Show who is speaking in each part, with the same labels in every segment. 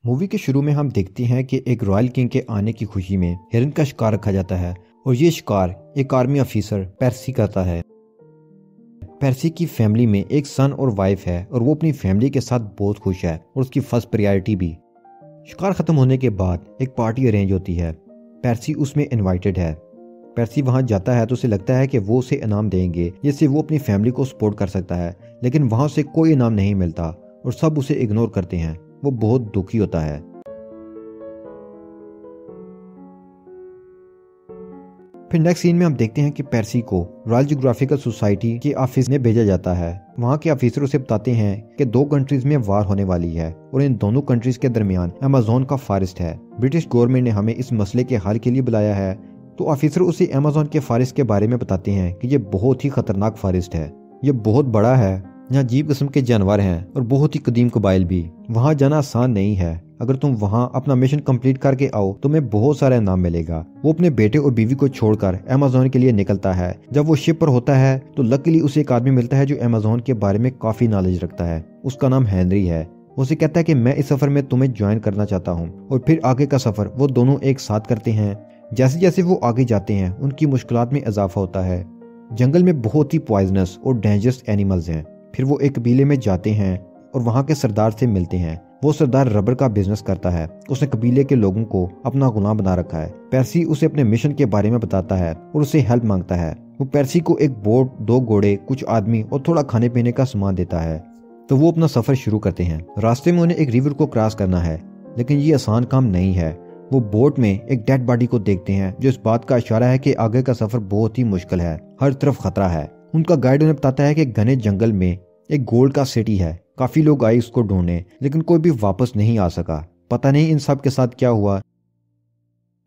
Speaker 1: Movie के शुरू में हम देखते हैं कि एक रॉयल किंग के आने की खुशी में हिरन का शिकार रखा जाता है और ये शिकार एक आर्मी ऑफिसर पेर्सी करता है। पेर्सी की फैमिली में एक सन और वाइफ है और वो अपनी फैमिली के साथ बहुत खुश है और उसकी फर्स्ट प्रायोरिटी भी। शिकार खत्म होने के बाद एक पार्टी अरेंज होती है। पेर्सी उसमें इनवाइटेड है। पेर्सी वहां जाता है तो उसे लगता है कि वो उसे इनाम देंगे जिससे वो अपनी फैमिली को सपोर्ट कर सकता है, लेकिन वहां से कोई इनाम नहीं मिलता और सब उसे इग्नोर करते हैं। वो बहुत दुखी होता है। फिर नेक्स्ट सीन में हम देखते हैं कि पेर्सी को रॉयल जियोग्राफिकल सोसाइटी के ऑफिस में भेजा जाता है। वहां के ऑफिसर उसे बताते हैं कि दो कंट्रीज में वार होने वाली है और इन दोनों कंट्रीज के दरमियान अमेज़न का फॉरेस्ट है। ब्रिटिश गवर्नमेंट ने हमें इस मसले के हल के लिए बुलाया है। तो ऑफिसर उसे अमेज़न के फॉरेस्ट के बारे में बताते हैं कि ये बहुत ही खतरनाक फॉरेस्ट है, ये बहुत बड़ा है, यहाँ अजीब किस्म के जानवर हैं और बहुत ही कदीम कबाइल भी। वहाँ जाना आसान नहीं है। अगर तुम वहाँ अपना मिशन कंप्लीट करके आओ तुम्हें बहुत सारा इनाम मिलेगा। वो अपने बेटे और बीवी को छोड़कर अमेज़न के लिए निकलता है। जब वो शिप पर होता है तो लकीली उसे एक आदमी मिलता है जो अमेज़न के बारे में काफी नॉलेज रखता है। उसका नाम हेनरी है। उसे कहता है कि मैं इस सफर में तुम्हें ज्वाइन करना चाहता हूँ और फिर आगे का सफर वो दोनों एक साथ करते हैं। जैसे जैसे वो आगे जाते हैं उनकी मुश्किलात में इजाफा होता है। जंगल में बहुत ही पॉइजनस और डेंजरस एनिमल्स हैं। फिर वो एक कबीले में जाते हैं और वहाँ के सरदार से मिलते हैं। वो सरदार रबर का बिजनेस करता है। उसने कबीले के लोगों को अपना गुलाम बना रखा है। पेर्सी उसे अपने मिशन के बारे में बताता है और उसे हेल्प मांगता है। वो पेर्सी को एक बोट, 2 घोड़े, कुछ आदमी और थोड़ा खाने पीने का सामान देता है। तो वो अपना सफर शुरू करते हैं। रास्ते में उन्हें एक रिवर को क्रॉस करना है, लेकिन ये आसान काम नहीं है। वो बोट में एक डेड बॉडी को देखते हैं जो इस बात का इशारा है कि आगे का सफर बहुत ही मुश्किल है, हर तरफ खतरा है। उनका गाइड उन्हें बताता है कि घने जंगल में एक गोल्ड का सिटी है। काफी लोग आए उसको ढूंढने, लेकिन कोई भी वापस नहीं आ सका। पता नहीं इन सब के साथ क्या हुआ।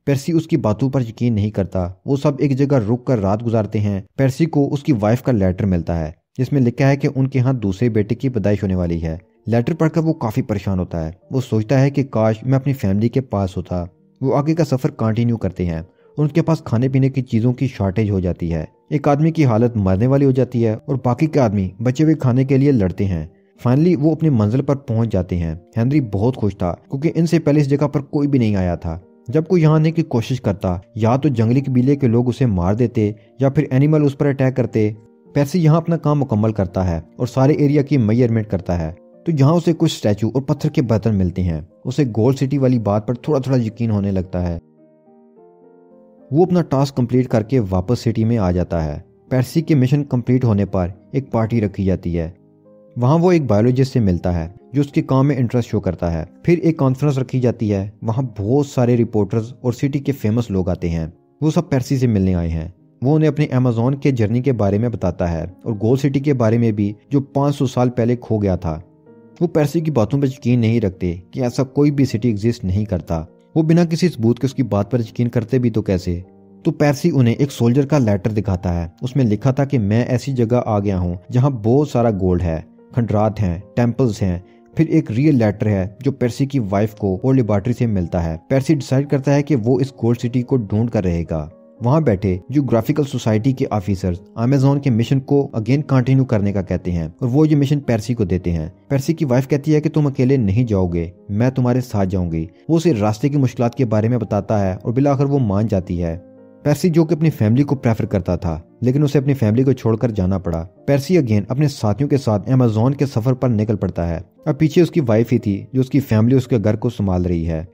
Speaker 1: पेर्सी उसकी बातों पर यकीन नहीं करता। वो सब एक जगह रुक कर रात गुजारते हैं। पेर्सी को उसकी वाइफ का लेटर मिलता है जिसमें लिखा है कि उनके यहाँ दूसरे बेटे की पैदाइश होने वाली है। लेटर पढ़कर वो काफी परेशान होता है। वो सोचता है कि काश मैं अपनी फैमिली के पास होता। वो आगे का सफर कंटिन्यू करते हैं। उनके पास खाने पीने की चीजों की शॉर्टेज हो जाती है। एक आदमी की हालत मरने वाली हो जाती है और बाकी के आदमी बचे हुए खाने के लिए लड़ते हैं। फाइनली वो अपनी मंजिल पर पहुंच जाते हैं। हेनरी बहुत खुश था क्योंकि इनसे पहले इस जगह पर कोई भी नहीं आया था। जब कोई यहाँ आने की कोशिश करता या तो जंगली कबीले के लोग उसे मार देते या फिर एनिमल उस पर अटैक करते। पेर्सी यहाँ अपना काम मुकम्मल करता है और सारे एरिया की मेजरमेंट करता है। तो यहाँ उसे कुछ स्टैचू और पत्थर के बर्तन मिलते हैं। उसे गोल्ड सिटी वाली बात पर थोड़ा थोड़ा यकीन होने लगता है। वो अपना टास्क कंप्लीट करके वापस सिटी में आ जाता है। पेर्सी के मिशन कंप्लीट होने पर एक पार्टी रखी जाती है। वहाँ वो एक बायोलॉजिस्ट से मिलता है जो उसके काम में इंटरेस्ट शो करता है। फिर एक कॉन्फ्रेंस रखी जाती है। वहाँ बहुत सारे रिपोर्टर्स और सिटी के फेमस लोग आते हैं। वो सब पेर्सी से मिलने आए हैं। वो उन्हें अपने अमेज़न के जर्नी के बारे में बताता है और गोल्ड सिटी के बारे में भी जो 500 साल पहले खो गया था। वो पेर्सी की बातों पर यकीन नहीं रखते कि ऐसा कोई भी सिटी एग्जिस्ट नहीं करता। वो बिना किसी सबूत के उसकी बात पर यकीन करते भी तो कैसे। तो पेर्सी उन्हें एक सोल्जर का लेटर दिखाता है। उसमें लिखा था कि मैं ऐसी जगह आ गया हूँ जहाँ बहुत सारा गोल्ड है, खंडरात हैं, टेम्पल्स हैं। फिर एक रियल लेटर है जो पेर्सी की वाइफ को और लेबॉर्ट्री से मिलता है। पेर्सी डिसाइड करता है कि वो इस गोल्ड सिटी को ढूंढ कर रहेगा। वहां बैठे जियोग्राफिकल सोसाइटी के ऑफिसर्स अमेज़न के मिशन को अगेन कंटिन्यू करने का कहते हैं और वो ये मिशन पेर्सी को देते हैं। पेर्सी की वाइफ कहती है कि तुम अकेले नहीं जाओगे, मैं तुम्हारे साथ जाऊंगी। वो उसे रास्ते की मुश्किलात के बारे में बताता है और बिलाखिर वो मान जाती है। पेर्सी जो कि अपनी फैमिली को प्रेफर करता था, लेकिन उसे अपनी फैमिली को छोड़कर जाना पड़ा। पेर्सी अगेन अपने साथियों के साथ अमेज़न के सफर पर निकल पड़ता है। अब पीछे उसकी वाइफ ही थी जो उसकी फैमिली उसके घर को संभाल रही है।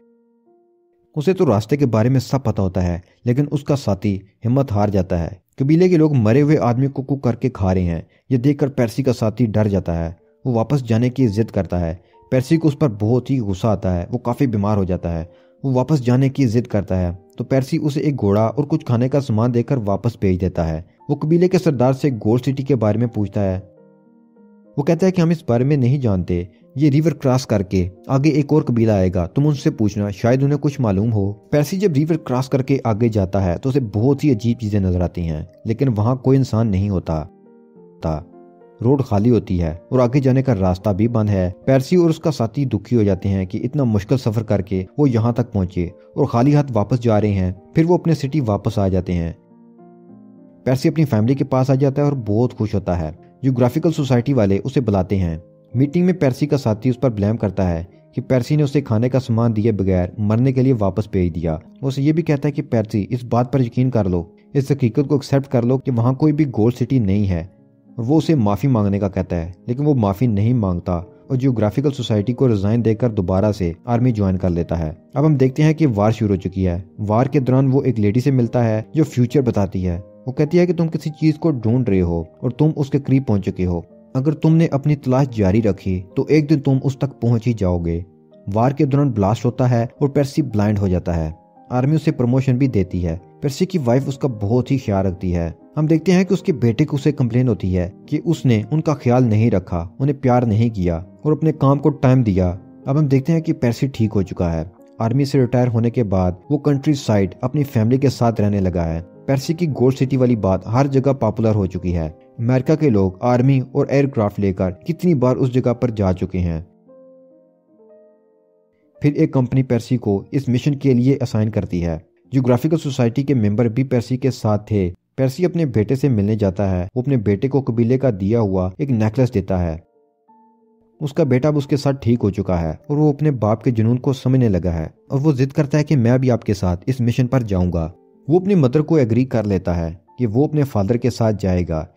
Speaker 1: उसे तो रास्ते के बारे में सब पता होता है, लेकिन उसका साथी हिम्मत हार जाता है। कबीले के लोग मरे हुए आदमी को कुक करके खा रहे हैं। ये देखकर पेर्सी का साथी डर जाता है। वो वापस जाने की जिद करता है। पेर्सी को उस पर बहुत ही गुस्सा आता है। वो काफी बीमार हो जाता है। वो वापस जाने की जिद करता है तो पेर्सी उसे एक घोड़ा और कुछ खाने का सामान देकर वापस भेज देता है। वो कबीले के सरदार से गोल्ड सिटी के बारे में पूछता है। वो कहता है कि हम इस बारे में नहीं जानते। ये रिवर क्रॉस करके आगे एक और कबीला आएगा, तुम उनसे पूछना, शायद उन्हें कुछ मालूम हो। पेर्सी जब रिवर क्रॉस करके आगे जाता है तो उसे बहुत ही अजीब चीजें नजर आती हैं, लेकिन वहां कोई इंसान नहीं होता। रोड खाली होती है और आगे जाने का रास्ता भी बंद है। पेर्सी और उसका साथी दुखी हो जाते हैं कि इतना मुश्किल सफर करके वो यहाँ तक पहुंचे और खाली हाथ वापस जा रहे हैं। फिर वो अपने सिटी वापस आ जाते हैं। पेर्सी अपनी फैमिली के पास आ जाता है और बहुत खुश होता है। जियोग्राफिकल सोसाइटी वाले उसे बुलाते हैं। मीटिंग में पेर्सी का साथी उस पर ब्लेम करता है कि पेर्सी ने उसे खाने का सामान दिए बगैर मरने के लिए वापस भेज दिया। वो उसे ये भी कहता है कि पेर्सी, इस बात पर यकीन कर लो, इस हकीकत को एक्सेप्ट कर लो कि वहाँ कोई भी गोल्ड सिटी नहीं है। और वो उसे माफ़ी मांगने का कहता है, लेकिन वो माफ़ी नहीं मांगता और जियोग्राफिकल सोसाइटी को रिजाइन देकर दोबारा से आर्मी ज्वाइन कर लेता है। अब हम देखते हैं कि वार शुरू हो चुकी है। वार के दौरान वो एक लेडी से मिलता है जो फ्यूचर बताती है। वो कहती है कि तुम किसी चीज को ढूंढ रहे हो और तुम उसके करीब पहुंच चुके हो। अगर तुमने अपनी तलाश जारी रखी तो एक दिन तुम उस तक पहुंच ही जाओगे। वार के दौरान ब्लास्ट होता है और पेर्सी ब्लाइंड हो जाता है। आर्मी उसे प्रमोशन भी देती है। पेर्सी की वाइफ उसका बहुत ही ख्याल रखती है। हम देखते हैं कि उसके बेटे को उसे कंप्लेन होती है कि उसने उनका ख्याल नहीं रखा, उन्हें प्यार नहीं किया और अपने काम को टाइम दिया। अब हम देखते हैं कि पेर्सी ठीक हो चुका है। आर्मी से रिटायर होने के बाद वो कंट्री साइड अपनी फैमिली के साथ रहने लगा है। पेर्सी की गोल्ड सिटी वाली बात हर जगह पॉपुलर हो चुकी है। अमेरिका के लोग आर्मी और एयरक्राफ्ट लेकर कितनी बार उस जगह पर जा चुके हैं। फिर एक कंपनी पेर्सी को इस मिशन के लिए असाइन करती है। जियोग्राफिकल सोसाइटी के मेंबर भी पेर्सी के साथ थे। पेर्सी अपने बेटे से मिलने जाता है। वो अपने बेटे को कबीले का दिया हुआ एक नेकलेस देता है। उसका बेटा अब उसके साथ ठीक हो चुका है और वो अपने बाप के जुनून को समझने लगा है और वो जिद करता है कि मैं भी आपके साथ इस मिशन पर जाऊंगा। वो अपनी मदर को एग्री कर लेता है कि वो अपने फादर के साथ जाएगा।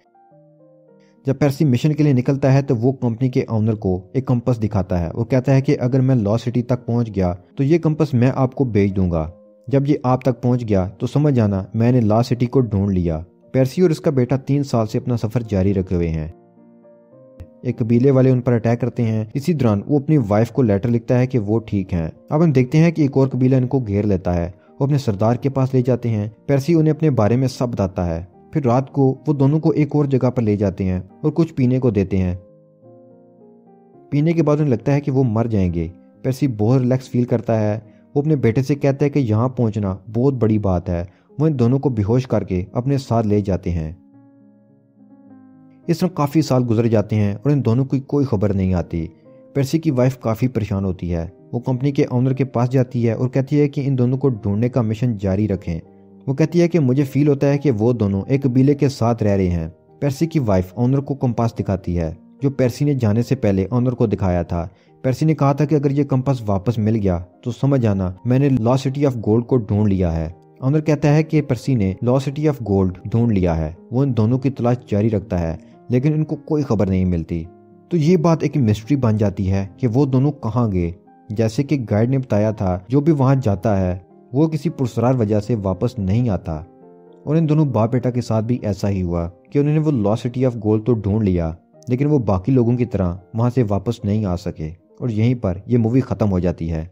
Speaker 1: जब पेर्सी मिशन के लिए निकलता है तो वो कंपनी के ओनर को एक कंपास दिखाता है। वो कहता है कि अगर मैं लॉस्ट सिटी तक पहुंच गया तो ये कंपास मैं आपको भेज दूंगा। जब ये आप तक पहुंच गया तो समझ जाना मैंने लॉस्ट सिटी को ढूंढ लिया। पेर्सी और इसका बेटा 3 साल से अपना सफर जारी रखे हुए हैं। एक कबीले वाले उन पर अटैक करते हैं। इसी दौरान वो अपनी वाइफ को लेटर लिखता है कि वो ठीक हैं। अब हम देखते हैं कि एक और कबीला इनको घेर लेता है। वो अपने सरदार के पास ले जाते हैं। पेर्सी उन्हें अपने बारे में सब बताता है। फिर रात को वो दोनों को एक और जगह पर ले जाते हैं और कुछ पीने को देते हैं। पीने के बाद उन्हें लगता है कि वो मर जाएंगे। पेर्सी बहुत रिलैक्स फील करता है। वो अपने बेटे से कहता है कि यहाँ पहुंचना बहुत बड़ी बात है। वो इन दोनों को बेहोश करके अपने साथ ले जाते हैं। इस तरह काफ़ी साल गुजर जाते हैं और इन दोनों की कोई खबर नहीं आती। पेर्सी की वाइफ काफ़ी परेशान होती है। वो कंपनी के ओनर के पास जाती है और कहती है कि इन दोनों को ढूंढने का मिशन जारी रखें। वो कहती है कि मुझे फील होता है कि वो दोनों एक कबीले के साथ रह रहे हैं। पेर्सी की वाइफ ओनर को कंपास दिखाती है जो पेर्सी ने जाने से पहले ओनर को दिखाया था। पेर्सी ने कहा था कि अगर ये कंपास वापस मिल गया तो समझ आना मैंने लॉस्ट सिटी ऑफ गोल्ड को ढूंढ लिया है। ओनर कहता है कि पेर्सी ने लॉस्ट सिटी ऑफ गोल्ड ढूंढ लिया है। वो इन दोनों की तलाश जारी रखता है लेकिन इनको कोई खबर नहीं मिलती। तो ये बात एक मिस्ट्री बन जाती है कि वो दोनों कहाँ गए। जैसे कि गाइड ने बताया था, जो भी वहां जाता है वो किसी पुरस्कार वजह से वापस नहीं आता। और इन दोनों बाप बेटा के साथ भी ऐसा ही हुआ कि उन्होंने वो लॉस्ट सिटी ऑफ गोल्ड तो ढूंढ लिया लेकिन वो बाकी लोगों की तरह वहां से वापस नहीं आ सके। और यहीं पर यह मूवी खत्म हो जाती है।